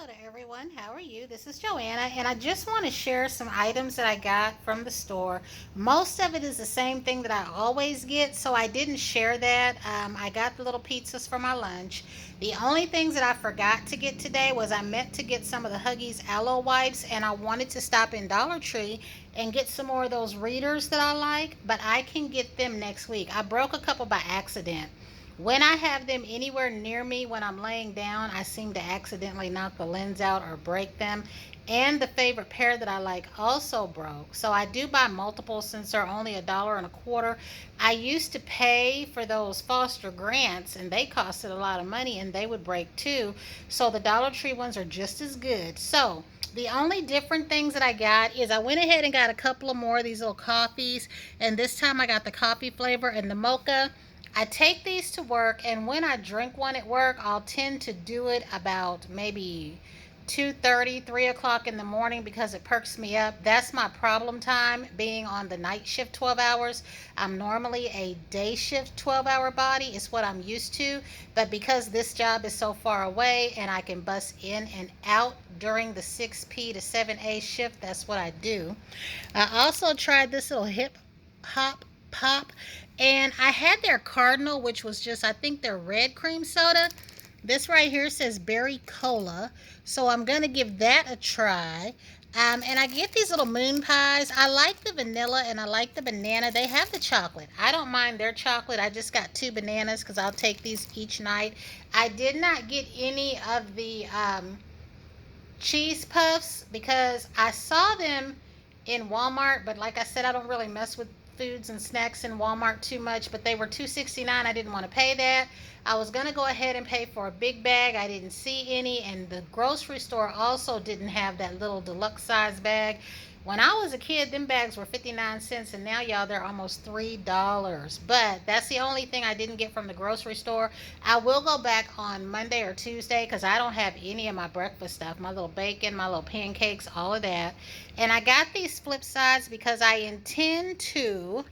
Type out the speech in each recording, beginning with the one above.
Hello to everyone. How are you? This is Joanna, and I just want to share some items that I got from the store. Most of it is the same thing that I always get, so I didn't share that. I got the little pizzas for my lunch. The only things that I forgot to get today was I meant to get some of the Huggies aloe wipes, and I wanted to stop in Dollar Tree and get some more of those readers that I like, but I can get them next week. I broke a couple by accident. When I have them anywhere near me when I'm laying down, I seem to accidentally knock the lens out or break them. And the favorite pair that I like also broke. So I do buy multiple since they're only $1.25. I used to pay for those foster grants and they costed a lot of money and they would break too. So the Dollar Tree ones are just as good. So the only different things that I got is I went ahead and got a couple of more of these little coffees, and this time I got the coffee flavor and the mocha. I take these to work, and when I drink one at work, I'll tend to do it about maybe 2:30, 3 o'clock in the morning because it perks me up. That's my problem time, being on the night shift 12 hours. I'm normally a day shift 12-hour body, is what I'm used to. But because this job is so far away and I can bust in and out during the 6 p to 7 a shift, that's what I do. I also tried this little hip hop pop, and I had their Cardinal, which was just, I think, their red cream soda. This right here says berry cola, so I'm gonna give that a try. And I get these little moon pies. I like the vanilla and I like the banana. They have the chocolate. I don't mind their chocolate. I just got two bananas because I'll take these each night. I did not get any of the cheese puffs because I saw them in Walmart, but like I said, I don't really mess with foods and snacks in Walmart too much, but they were $2.69. I didn't want to pay that. I was going to go ahead and pay for a big bag. I didn't see any, and the grocery store also didn't have that little deluxe size bag. When I was a kid, them bags were 59 cents, and now, y'all, they're almost $3. But that's the only thing I didn't get from the grocery store. I will go back on Monday or Tuesday because I don't have any of my breakfast stuff, my little bacon, my little pancakes, all of that. And I got these flip sides because I intend to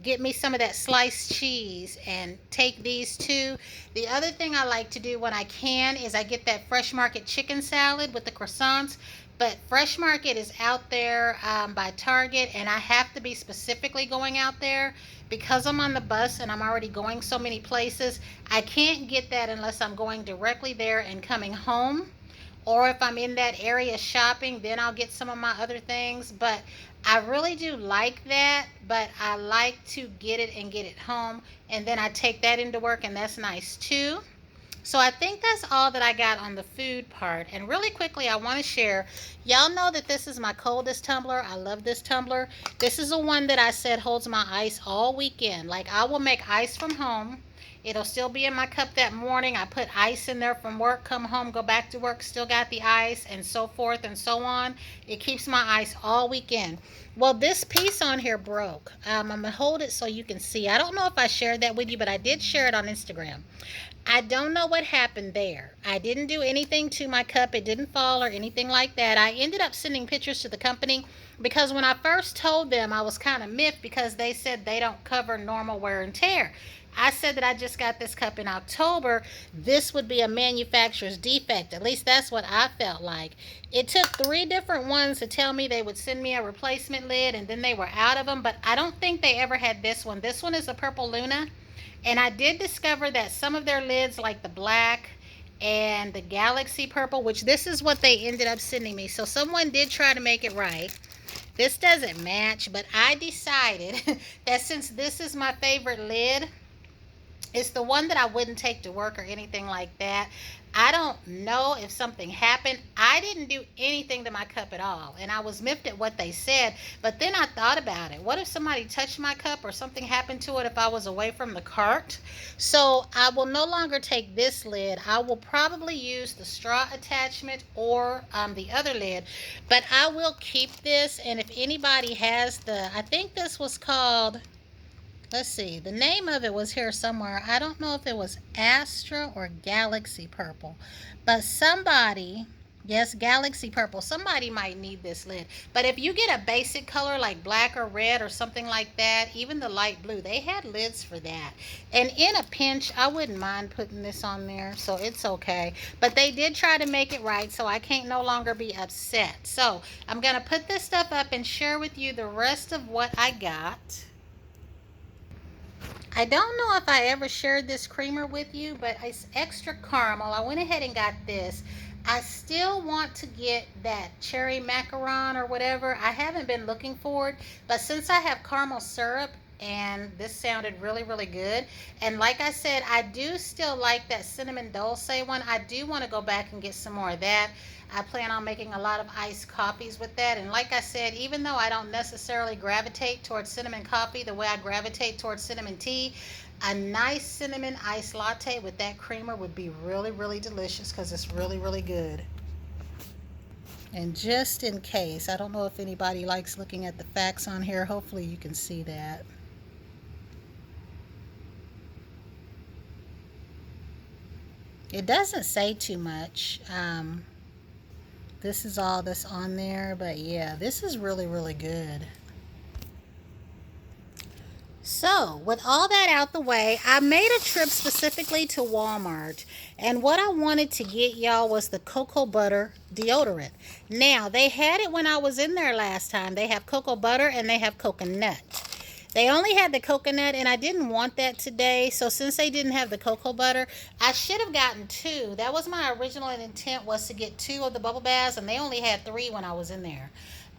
get me some of that sliced cheese and take these too. The other thing I like to do when I can is I get that Fresh Market chicken salad with the croissants. But Fresh Market is out there by Target, and I have to be specifically going out there because I'm on the bus and I'm already going so many places. I can't get that unless I'm going directly there and coming home, or if I'm in that area shopping, then I'll get some of my other things. But I really do like that, but I like to get it and get it home, and then I take that into work, and that's nice too. So I think that's all that I got on the food part. And really quickly, I want to share. Y'all know that this is my Coldest tumbler. I love this tumbler. This is the one that I said holds my ice all weekend. Like, I will make ice from home. It'll still be in my cup that morning. I put ice in there from work, come home, go back to work, still got the ice, and so forth and so on. It keeps my ice all weekend. Well, this piece on here broke. I'm going to hold it so you can see. I don't know if I shared that with you, but I did share it on Instagram. I don't know what happened there. I didn't do anything to my cup. It didn't fall or anything like that. I ended up sending pictures to the company because when I first told them, I was kind of miffed because they said they don't cover normal wear and tear. I said that I just got this cup in October. This would be a manufacturer's defect. At least that's what I felt like. It took 3 different ones to tell me they would send me a replacement lid, and then they were out of them. But I don't think they ever had this one. This one is a Purple Luna. And I did discover that some of their lids, like the black and the Galaxy Purple, which this is what they ended up sending me. So someone did try to make it right. This doesn't match, but I decided that since this is my favorite lid, it's the one that I wouldn't take to work or anything like that. I don't know if something happened. I didn't do anything to my cup at all. And I was miffed at what they said. But then I thought about it. What if somebody touched my cup or something happened to it if I was away from the cart? So I will no longer take this lid. I will probably use the straw attachment or the other lid. But I will keep this. And if anybody has I think this was called, let's see, the name of it was here somewhere. I don't know if it was Astra or Galaxy Purple, but somebody Yes, Galaxy Purple. Somebody might need this lid. But if you get a basic color like black or red or something like that, even the light blue, they had lids for that. And in a pinch, I wouldn't mind putting this on there, so it's okay. But they did try to make it right, so I can't no longer be upset. So I'm going to put this stuff up and share with you the rest of what I got. I don't know if I ever shared this creamer with you, but it's extra caramel. I went ahead and got this. I still want to get that cherry macaron or whatever. I haven't been looking for it, but since I have caramel syrup, and this sounded really, really good. And like I said, I do still like that cinnamon dulce one. I do want to go back and get some more of that. I plan on making a lot of iced coffees with that. And like I said, even though I don't necessarily gravitate towards cinnamon coffee the way I gravitate towards cinnamon tea, a nice cinnamon iced latte with that creamer would be really, really delicious because it's really, really good. And just in case, I don't know if anybody likes looking at the facts on here. Hopefully you can see that. It doesn't say too much. This is all that's on there, but yeah, this is really, really good. So, with all that out the way, I made a trip specifically to Walmart. And what I wanted to get y'all was the cocoa butter deodorant. Now, they had it when I was in there last time. They have cocoa butter and they have coconut. They only had the coconut, and I didn't want that today. So since they didn't have the cocoa butter, I should have gotten two. That was my original intent, was to get two of the bubble baths, and they only had three when I was in there.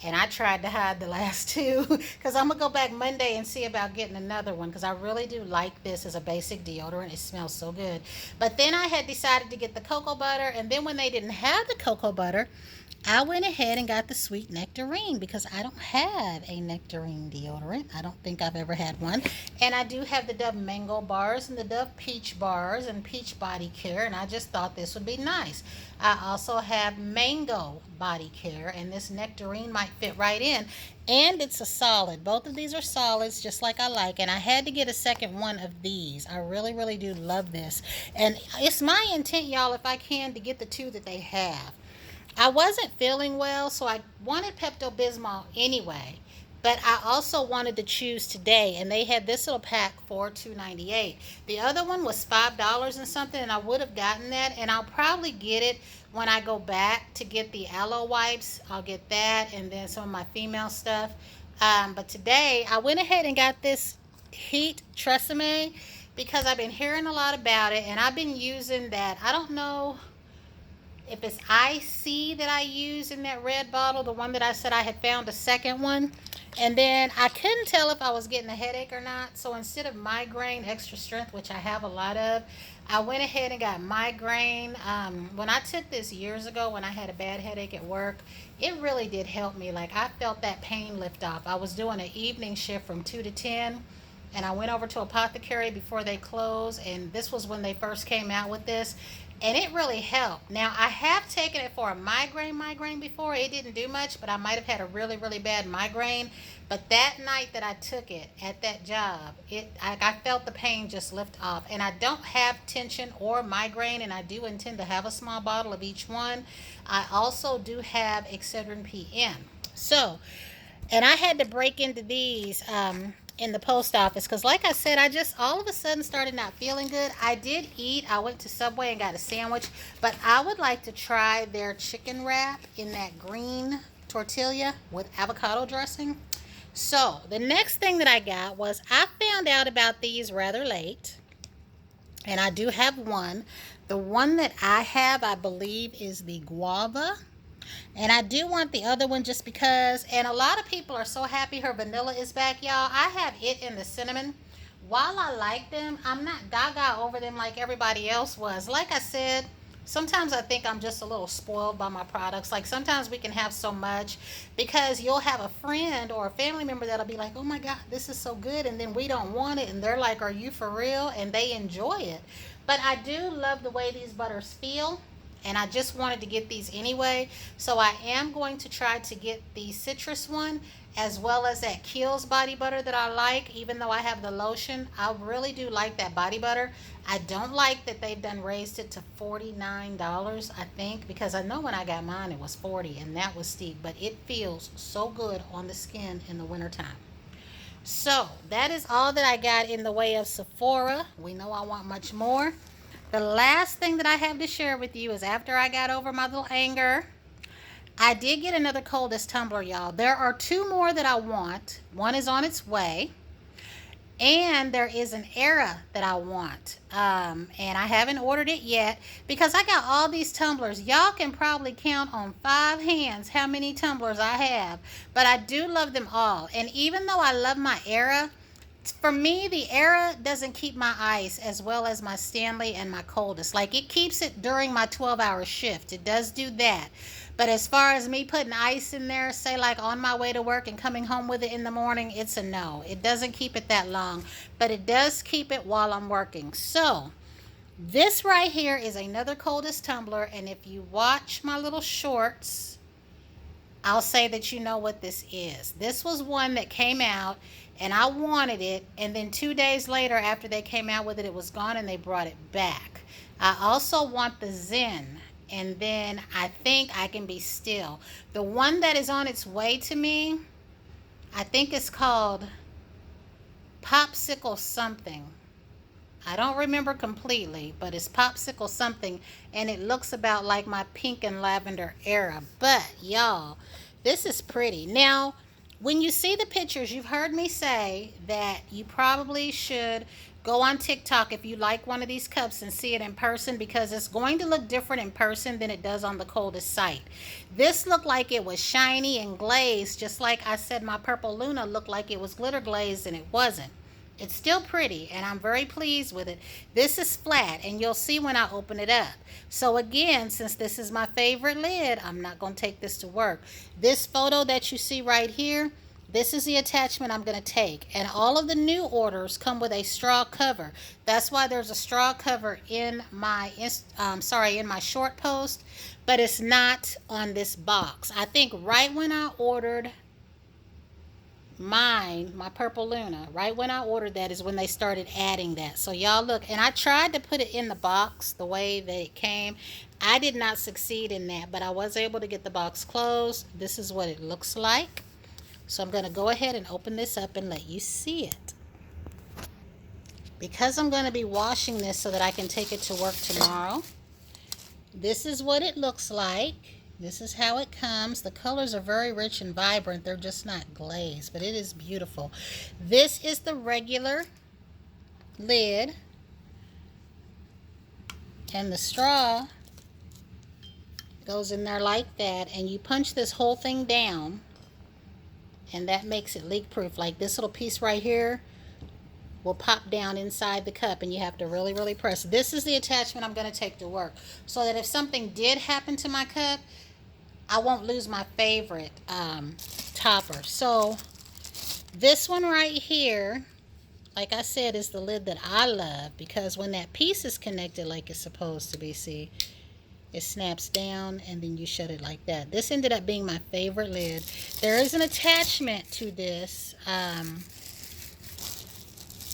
And I tried to hide the last two because I'm going to go back Monday and see about getting another one because I really do like this as a basic deodorant. It smells so good. But then I had decided to get the cocoa butter, and then when they didn't have the cocoa butter, I went ahead and got the sweet nectarine because I don't have a nectarine deodorant. I don't think I've ever had one. And I do have the Dove Mango bars and the Dove Peach bars and Peach Body Care, and I just thought this would be nice. I also have Mango Body Care, and this nectarine might fit right in. And it's a solid. Both of these are solids, just like I like. And I had to get a second one of these. I really, really do love this. And it's my intent, y'all, if I can, to get the two that they have. I wasn't feeling well, so I wanted Pepto-Bismol anyway. But I also wanted to choose today, and they had this little pack for $2.98. The other one was $5 and something, and I would have gotten that. And I'll probably get it when I go back to get the aloe wipes. I'll get that, and then some of my female stuff. But today, I went ahead and got this Heat Tresemme because I've been hearing a lot about it, and I've been using that. I don't know if it's IC that I use in that red bottle, the one that I said I had found a second one. And then I couldn't tell if I was getting a headache or not. So instead of migraine extra strength, which I have a lot of, I went ahead and got migraine. When I took this years ago when I had a bad headache at work, it really did help me. Like, I felt that pain lift off. I was doing an evening shift from 2 to 10. And I went over to Apothecary before they closed. And this was when they first came out with this. And it really helped. Now, I have taken it for a migraine before. It didn't do much, but I might have had a really, really bad migraine. But that night that I took it at that job, I felt the pain just lift off. And I don't have tension or migraine, and I do intend to have a small bottle of each one. I also do have Excedrin PM. So, and I had to break into these in the post office because, like I said, I just all of a sudden started not feeling good. I did eat. I went to Subway and got a sandwich, but I would like to try their chicken wrap in that green tortilla with avocado dressing. So the next thing that I got was, I found out about these rather late, and I do have one. The one that I have, I believe, is the guava. And I do want the other one just because, and a lot of people are so happy her vanilla is back, y'all. I have it in the cinnamon. While I like them, I'm not gaga over them like everybody else was. Like I said, sometimes I think I'm just a little spoiled by my products. Like, sometimes we can have so much because you'll have a friend or a family member that'll be like, oh my God, this is so good. And then we don't want it. And they're like, are you for real? And they enjoy it. But I do love the way these butters feel. and I just wanted to get these anyway. So I am going to try to get the citrus one as well as that Kiehl's body butter that I like. Even though I have the lotion, I really do like that body butter. I don't like that they've done raised it to $49, I think, because I know when I got mine it was 40 and that was steep, but it feels so good on the skin in the wintertime. So that is all that I got in the way of Sephora. We know I want much more. The last thing that I have to share with you is after I got over my little anger, I did get another Coldest tumbler, y'all. There are two more that I want. One is on its way. And there is an era that I want. And I haven't ordered it yet because I got all these tumblers. Y'all can probably count on 5 hands how many tumblers I have. But I do love them all. And even though I love my era, for me, the era doesn't keep my ice as well as my Stanley and my Coldest. Like, it keeps it during my 12-hour shift. It does do that. But as far as me putting ice in there, say like on my way to work and coming home with it in the morning, it's a no. It doesn't keep it that long, but it does keep it while I'm working. So this right here is another Coldest tumbler, and if you watch my little shorts, I'll say that you know what this is. This was one that came out and I wanted it, and then 2 days later after they came out with it, it was gone and they brought it back. I also want the Zen, and then I think I Can Be Still. The one that is on its way to me, I think it's called Popsicle something. I don't remember completely, but it's Popsicle something, and it looks about like my pink and lavender era. But y'all, this is pretty. Now, when you see the pictures, you've heard me say that you probably should go on TikTok if you like one of these cups and see it in person, because it's going to look different in person than it does on the Coldest site. This looked like it was shiny and glazed, just like I said my Purple Luna looked like it was glitter glazed, and it wasn't. It's still pretty, and I'm very pleased with it. This is flat, and you'll see when I open it up. So again, since this is my favorite lid, I'm not going to take this to work. This photo that you see right here, this is the attachment I'm going to take. And all of the new orders come with a straw cover. That's why there's a straw cover in my in my short post, but it's not on this box. I think right when I ordered mine, my Purple Luna, right when I ordered that is when they started adding that. So y'all look, and I tried to put it in the box the way that it came. I did not succeed in that, but I was able to get the box closed. This is what it looks like. So I'm going to go ahead and open this up and let you see it. Because I'm going to be washing this so that I can take it to work tomorrow. This is what it looks like. This is how it comes. The colors are very rich and vibrant. They're just not glazed, but it is beautiful. This is the regular lid. And the straw goes in there like that. And you punch this whole thing down. And that makes it leak proof. Like this little piece right here will pop down inside the cup, and you have to really, really press. This is the attachment I'm going to take to work, so that if something did happen to my cup, I won't lose my favorite topper. So this one right here, like I said, is the lid that I love, because when that piece is connected like it's supposed to be, see, it snaps down and then you shut it like that. This ended up being my favorite lid. There is an attachment to this,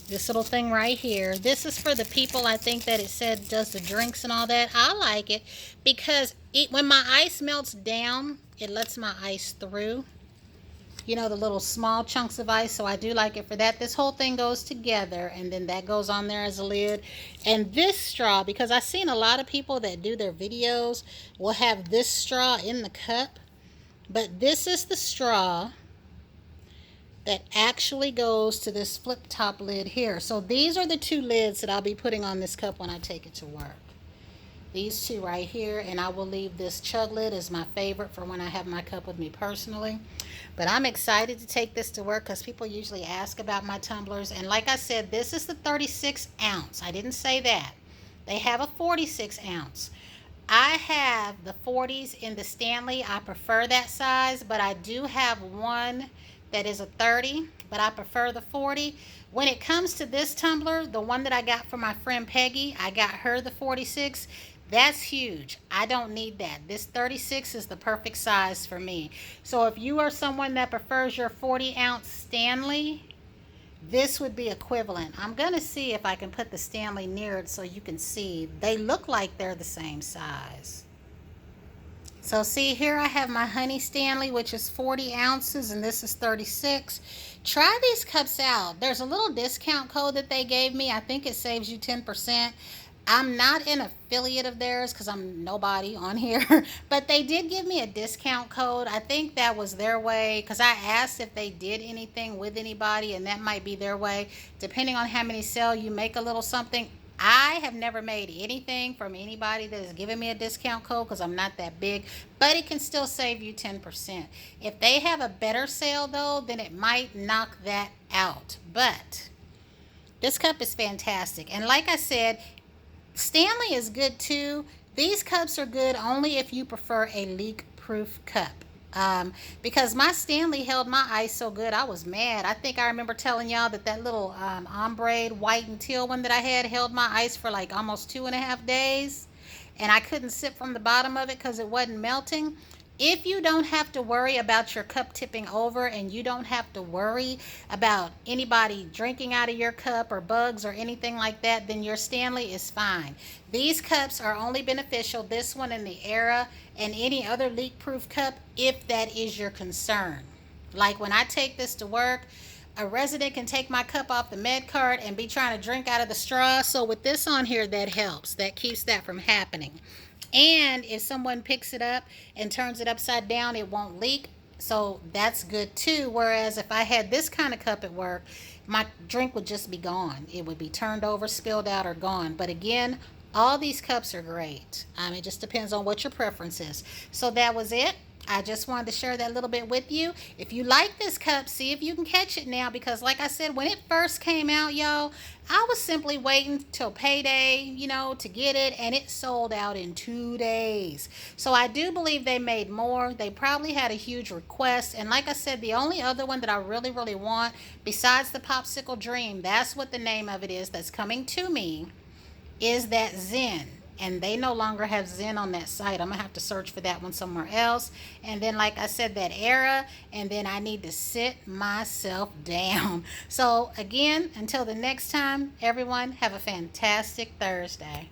this little thing right here. This is for the people, I think, that it said does the drinks and all that. I like it because when my ice melts down, it lets my ice through. You know, the little small chunks of ice. So I do like it for that. This whole thing goes together, and then that goes on there as a lid. And this straw, because I've seen a lot of people that do their videos will have this straw in the cup. But this is the straw that actually goes to this flip top lid here. So these are the two lids that I'll be putting on this cup when I take it to work. These two right here, and I will leave this chug lid as my favorite for when I have my cup with me personally. But I'm excited to take this to work because people usually ask about my tumblers. And like I said, this is the 36 ounce. I didn't say that. They have a 46 ounce. I have the 40s in the Stanley. I prefer that size, but I do have one that is a 30, but I prefer the 40. When it comes to this tumbler, the one that I got from my friend Peggy, I got her the 46. That's huge. I don't need that. This 36 is the perfect size for me. So if you are someone that prefers your 40-ounce Stanley, this would be equivalent. I'm going to see if I can put the Stanley near it so you can see. They look like they're the same size. So see here I have my Honey Stanley, which is 40 ounces, and this is 36. Try these cups out. There's a little discount code that they gave me. I think it saves you 10%. I'm not an affiliate of theirs because I'm nobody on here, but they did give me a discount code. I think that was their way because I asked if they did anything with anybody, and that might be their way. Depending on how many sell, you make a little something. I have never made anything from anybody that has given me a discount code because I'm not that big, but it can still save you 10%. If they have a better sale though, then it might knock that out. But this cup is fantastic. And like I said, Stanley is good too. These cups are good only if you prefer a leak-proof cup. Because my Stanley held my ice so good, I was mad. I think I remember telling y'all that little ombre white and teal one that I had held my ice for like almost 2.5 days. And I couldn't sip from the bottom of it because it wasn't melting. If you don't have to worry about your cup tipping over and you don't have to worry about anybody drinking out of your cup or bugs or anything like that, then your Stanley is fine. These cups are only beneficial, this one and the Era and any other leak-proof cup, if that is your concern. Like when I take this to work, a resident can take my cup off the med cart and be trying to drink out of the straw. So with this on here, that helps. That keeps that from happening. And if someone picks it up and turns it upside down, it won't leak. So that's good too. Whereas if I had this kind of cup at work, my drink would just be gone. It would be turned over, spilled out, or gone. But again, all these cups are great. It just depends on what your preference is. So that was it. I just wanted to share that little bit with you. If you like this cup, see if you can catch it now, because like I said, when it first came out, y'all, I was simply waiting till payday, to get it, and it sold out in 2 days. So I do believe they made more. They probably had a huge request, and like I said, the only other one that I really, really want, besides the Popsicle Dream, that's what the name of it is, that's coming to me, is that Zen. And they no longer have Zen on that site. I'm going to have to search for that one somewhere else. And then, like I said, that Era. And then I need to sit myself down. So, again, until the next time, everyone, have a fantastic Thursday.